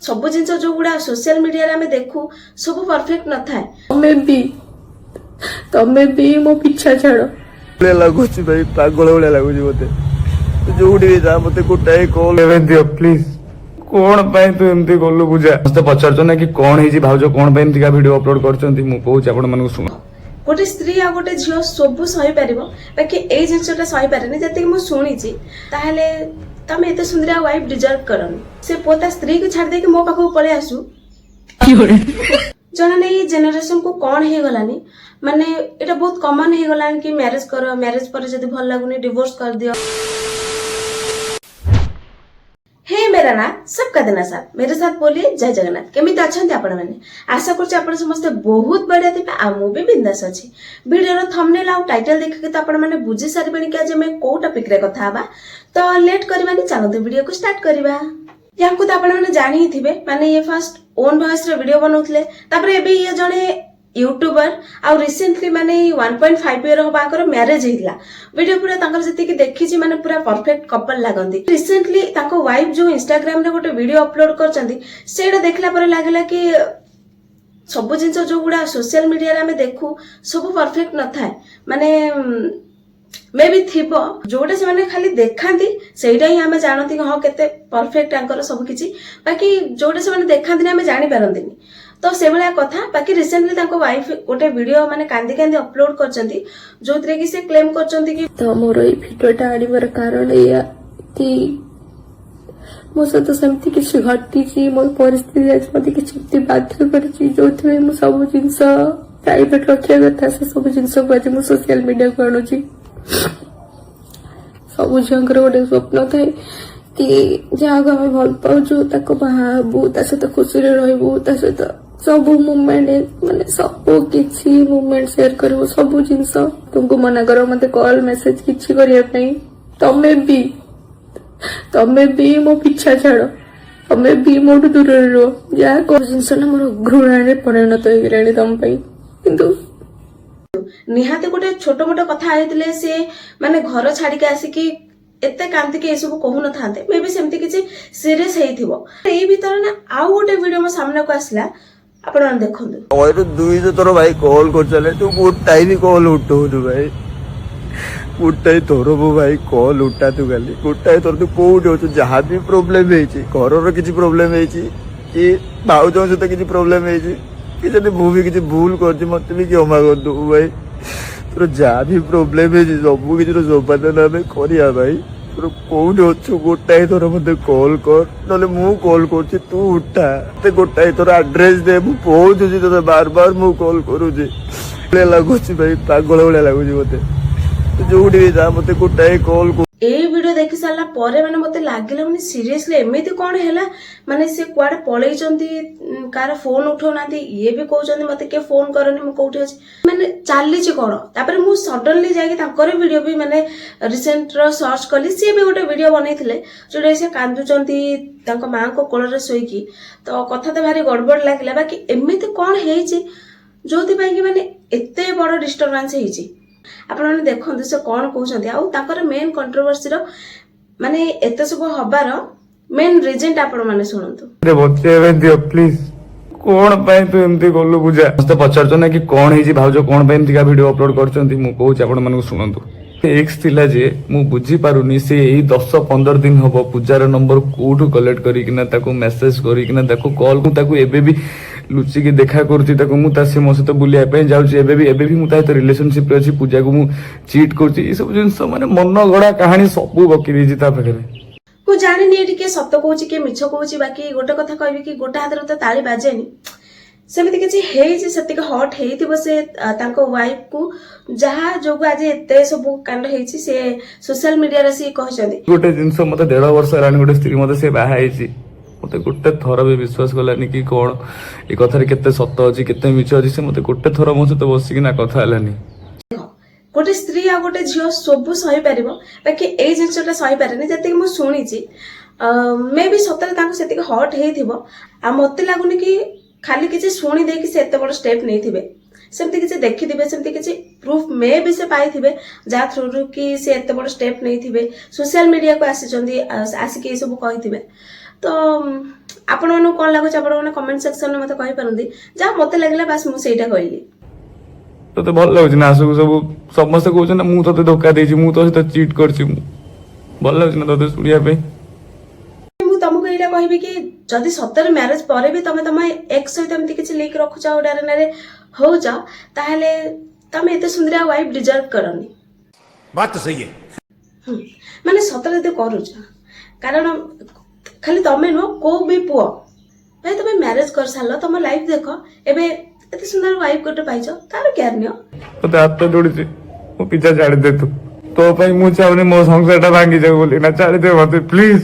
ସବୁ ଜିନିଷ ଯୋଉ ଗୁଡା सोशल मीडिया रे ଆମେ देखू ସବୁ परफेक्ट न थाए। ତମେ ବି ମୋ ପିଛା ଛାଡ ଲାଗୁଛି ଭାଇ, ପାଗଳ ଭଳିଆ ଲାଗୁଛି ମତେ। ଯୋଉଠି ବି ଯା ମତେ ଗୋଟାଏ କଲ୍ ଦିଅ ପ୍ଲିଜ। କଣ ପାଇଁ ତୁ ଏମିତି କଲୁ ପୂଜା? ମତେ ପଚାରୁଛ ନା କି କଣ ହେଇଛି ଭାଉଜ, କଣ ପାଇଁ ଏମିତିକା ଭିଡିଓ ଅପଲୋଡ କରୁଛନ୍ତି? ମୁଁ କହୁଛି ଆପଣ ମାନଙ୍କୁ ଶୁଣ। गोटे स्त्री आ गोटे झील सब सही पार बाकी ये जिनसा सही पारे जी मु शुणी ताहले तमें एत सुंदर वाइफ डिजर्व करनी से पोता स्त्री को छाड़ देके मो पाखक पलि आसु जना नहीं जेनेरेशन को कौन हो गलानी माने एटा बहुत कॉमन हो गलानी कि मैरिज करो, मैरिज पर जदी भल लागुनी डिवोर्स कर दियो। हे मेरा ना सबका देना साथ मेरे साथ बोलिए जय जगन्नाथ। केमिति अछंती आपण माने? आशा करछि आपण समस्त बहुत बढ़िया थिबे आ मु भी बिंदास अछि। वीडियो रो थंबनेल आ टाइटल देखि के आपण माने बुझी सारिबेनी कि आज मैं को टॉपिक रे कथा हबा। तो लेट करबानी, चलो वीडियो को स्टार्ट करबा। याकु तो आपण माने जानि ही थिबे माने ये फर्स्ट ओन वॉइस रे वीडियो बनौथले, तापर एबे ये जने यूट्यूबर आ रिसेंटली माने 1.5 ईयर होबाकर मैरिज हिला। वीडियो पूरा तांकर जति कि देखिछि माने पूरा परफेक्ट कपल लागंती। रिसेंटली ताको वाइफ जो इंस्टाग्राम रे गोटे वीडियो अपलोड करचंती सेडा देखला पर लागला कि सब जिंस जो गुडा सोशल मीडिया रे हमें देखू सब परफेक्ट न थाए माने मे भी थिबो जोटा से माने खाली देखांती सेटा ही हमें जानती हां केते परफेक्ट आंकर सब किछि, बाकी जोटा से माने देखांती हमें जानि पारंतीनी। तो से भलिया कथा। बाकी रिसेंटली ताको वाइफ गोटे वीडियो माने कांदी कांदी अपलोड करचंती जोतरे कि से क्लेम करचंती कि तो मोर ई भिडियोटा आनिबार कारण या कि मो सहित सेमती किसी घटी मोर परिस्थिति आज मते किसी बाध्य करछि जोथि मु सब जिंस प्राइवेट रखिया कथा से सब जिंस को आज मु सोशल मीडिया को आणुछि। सब झंकर गोटे स्वप्न थाए कि जहाँ आम भल पाचु ताको बाहाबू ता सहित खुशी रहबू ता सहित सब मुमेंट माने सब किछि मुमेंट शेयर करबो सब जिंस। तुमको मना करो मते कॉल मैसेज किछि करिया पई। तमे भी मो पिछा छाड़, तमे भी मोटू दूर रहो। या को जिंस ना मोर घृणा रे परिणत हो गेलानी तम पई। किंतु निहाते गोटे छोट मोट कथा आइतिले से माने घर छाड़ी के आसी कि एते कांति के सब कहू न थांते मे भी सेमती किछि सीरियस हेइथिबो। एई भीतर ना आउ गोटे वीडियो मो सामने को आसला आपण मन देखंतु। और दुई जो तोर भाई कॉल कर चले तू गोटाई भी कॉल उठो तू भाई, गोटाई तोर बो भाई कॉल उठा तू खाली गोटाई तोर तू कोउठी होछ जहां भी प्रॉब्लम हेछि घर रो किछि प्रॉब्लम हेछि कि भाउजो से किछि प्रॉब्लम हेछि कि जदी भू भी किछि भूल करछि मते भी क्षमा कर दो भाई। तोर जहां भी प्रॉब्लम हेछि सब किछि रो समाधान हमें करिया भाई। तोर कोउठी होछ गोटाई तोर मते कॉल कर नले मु कॉल करछि तू उठा ते गोटाई तोर एड्रेस दे मु पहुंचुछि तो बार बार मु कॉल करूछि। ले लागुछि भाई, पागल भलिया लागुछि मते। जोउठी भी जा मते गोटाई कॉल ए वीडियो देखि साला परे माने मते लागिला माने सीरियसली एमिति कोन हैला माने से कुआडे पळेइचंती कार फोन उठौनाती ये भी कहउचंती मते के फोन करनी मु कोउठी अछि माने चाली छि कोन। तापर मु सडनली जाई तांकर वीडियो भी माने रिसेंट रो सर्च कली से भी गोटे वीडियो बनैथिले जोडे से कांदुचंती तांको मां को कोळ रे सोईकी। तो कथा तो भारी गड़बड़ लागिला बाकी एमिति कोन हेइछि जोथि पई कि माने एते बड़ डिस्टर्बेंस हेइछि। आपण माने देखंतु से कोन कहउचंती आउ ताकर मेन कंट्रोवर्सी रो माने एते सब हबार मेन रीजन आपण माने सुनंतु। रे बच्चे दियो प्लीज। कोन ପାଇଁ तू एमती गलु बुझा? मते पचारछ ना कि कोन हेजी भाउजो कोन ପାଇଁ एमती का वीडियो अपलोड करछंती मु कहूछ आपण मानको सुनंतु। एक्स थिला जे मु बुझी पारुनी से एई 10-15 दिन हबो पूजार नंबर कोठु कलेक्ट करी किना ताको मेसेज करी किना ताको कॉल को ताको एबे भी लुची के देखा करती ताको मु तासे मो सहित बुलिया पे जाउची एबे भी मु ता रिलेशनशिप रे अछि पूजा को मु चीट करची ई सब जिंस माने मन गड़ा कहानी सब बकी देजी ता पाखरे। मु जानि नि के सत्य कहूची के मिछ कहूची बाकी गोटे कथा कहबी कि गोटे हाथ रे तो ताली बाजेनी सेमिति किछि हेइछि सेतिक हॉट हेइथिबो से तांको वाइफ को जहा जोगु आज एते सब कांड हेइछि से सोशल मीडिया रे से कहचंदी। गोटे जिंस मते 1.5 वर्ष रानी गोटे स्त्री मते से बाहा हेइछि मते गोटे थर भी विश्वास कलानी कि कोन ए कथा रे केते सत्य अछि केते मिछ अछि से मते गोटे थर मो सहित बसी कि ना कथा हलानी। गोटे स्त्री आ गोटे झियो सब सही पारिबो बाकी ए जिंसटा सही पारेनी जति मु सुनिछि मे भी सतरे तांको सेतिक हॉट हेइथिबो आ मते लागुनी कि खाली किसी शुणी दे कि से एते बड़ स्टेप नहीं थिबे सेमती किसी देखि दिबे सेमती किसी प्रूफ मे भी से पाई थिबे जा थ्रू कि से एते बड़ स्टेप नहीं थिबे सोशल मीडिया को आसी चंदी आसी के सब कहि थिबे। तो आपण मानू कोन लागुच आपण माने कमेंट सेक्शन में मते कहि परंदी जा मते लागला बस मु सेटा कहली तोते भल लागुच ना आसु सब समस्त कहउछ ना मु तोते धोखा देछि मु तो सहित चीट करछि मु भल लागुच ना तोते सुनिया पे मु तुमको एटा कहबी कि जदि सतर मैरिज परे भी तमे तमे एक सहित एमती किछि लिंक रखुछ ओडारे नारे होउछ ताहले तमे एते सुंदरिया वाइफ डिजर्व करनी बात तो सही है माने सतर दे करूछ कारण खाली तमे नो को भी पुओ भाई तमे मैरिज कर सारलो तम लाइफ देखो एबे एते सुंदर वाइफ गोटे पाइछो तार केयर नियो तोते हाथ जोड़िछि मो पीछा छाड़ दे तू तो पई मु चाहनी मो संसारटा भांगी जाऊ बोली ना छाड़ दे मते प्लीज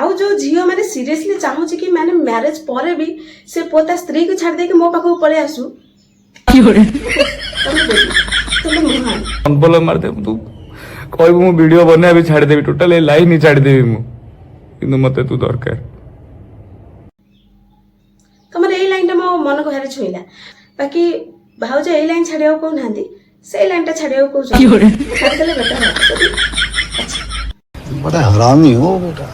आउ जो झियो माने सीरियसली चाहूची कि माने मैरिज परे भी से पोता स्त्री को छाड़ दे कि मो पाखो पळे आसु तुम महान अनफॉलो मार दे तू कहबो मु वीडियो बना भी छाड़ देबी टोटल लाइन ही छाड़ देबी मु किंतु मते तू दरकार तमर ए लाइन मो मन को हारे छुइला बाकी भाउज ए लाइन छाड़ियो को नांदी से लाइन ता छाड़ियो को छाड़ देले बेटर बड़ा हरामी हो बेटा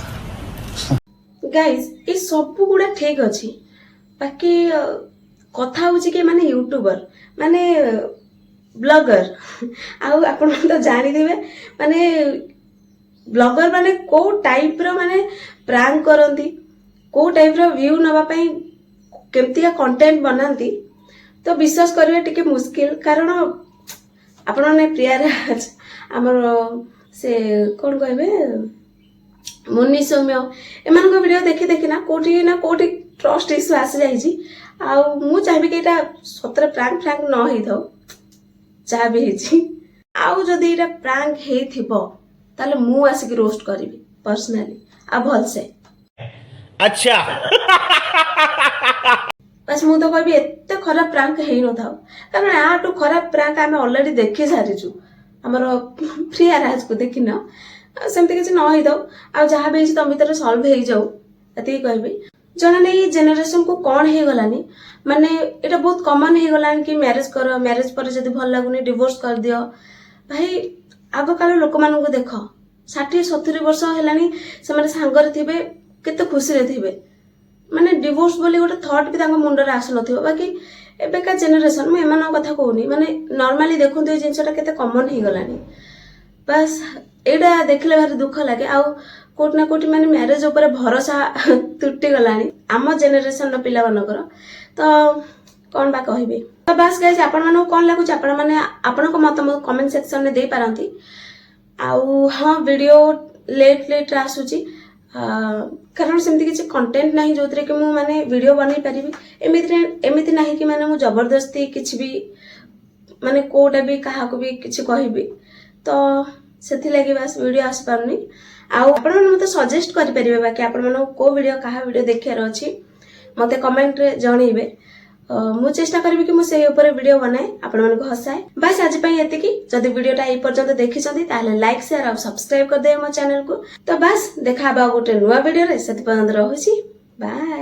गाइस ये सब गुड़ा ठीक अच्छी बाकी कथा हूँ कि माने यूट्यूबर माने ब्लॉगर आउ आपण तो जानी दिबे माने ब्लॉगर माने को टाइप रो माने प्रैंक करंती को टाइप रो व्यू नबा पई केमती का कंटेंट बनांती तो विश्वास करबे टिके मुश्किल कारण आपण ने प्रियाराज हमर से कोन कहबे मुन्नी सौम्य एमान को वीडियो देखि ना कोठी ट्रस्ट इश्यू आसी जाइछि आ मु चाहबी कि एटा सतरे प्रैंक फ्रैंक न हेइ थौ चाहबी हेछि आउ जदि एटा प्रैंक हेइ थिबो ताले मु आसी कि रोस्ट करबी पर्सनली आ भल से अच्छा बस मु तो कहबी एते खराब प्रैंक हेइ न थाउ कारण आटू खराब प्रैंक आमे ऑलरेडी देखि सारिछु हमर प्रिया राज को देखि न सेमती किसी न हो दो आ जहाँ भी तुम भीतर सल्व हो जाऊ ये कहबी जने नहीं जेनेरेशन को कौन हो गलानी माने एटा बहुत कॉमन हो गलानी कि मैरिज करो मैरिज पर जदी भल लागुनी डिवोर्स कर दियो भाई आगो काल लोक मान को देख 60-70 वर्ष हेलानी से माने सांगर थिबे केते खुशी रे थिबे माने डिवोर्स बोली गोटे थॉट भी तांको मुंडरे आसु नथिबो बाकी एबेका जेनेरेशन में एमान कथा कहूनी माने नॉर्मली देखंतु ए जिंसटा केते कॉमन हो गलानी बस एटा देखले भारी दुख लगे आउ कोट ना कोटी माने मैरिज ऊपर भरोसा टूटी गलानी आम जेनेरेशन रो पिला मनकर तो कोन बा कहबे तो बस गाइस आपण मानो कोन लागुच आपण माने आपण को मत कमेंट सेक्शन में दे पारंती आउ हां वीडियो लेट आसुची कारण सेमती किसी कंटेंट नाही जोतरे कि मु माने वीडियो बनाई परिबी एमिति नाही कि माने मु जबरदस्ती किछि भी माने कोटा भी काहा को भी किछि कहबी तो सेथि लागि बस वीडियो आस पारनी आउ आपण मते सजेस्ट करि परिबे बाकी आपण मानो को वीडियो काहा वीडियो देखियार अछि मते कमेंट रे जणैबे मु चेष्टा करबी कि मु सेही ऊपर वीडियो बनाए आपण मन को हसाए बस आज पई एते की जदी वीडियोटा ए पर्यंत देखिसंती ताले लाइक शेयर और सब्सक्राइब कर दे मो चैनल को तो बस देखा बा गोटे नुवा वीडियो रे सेति पर्यंत रहूची बाय।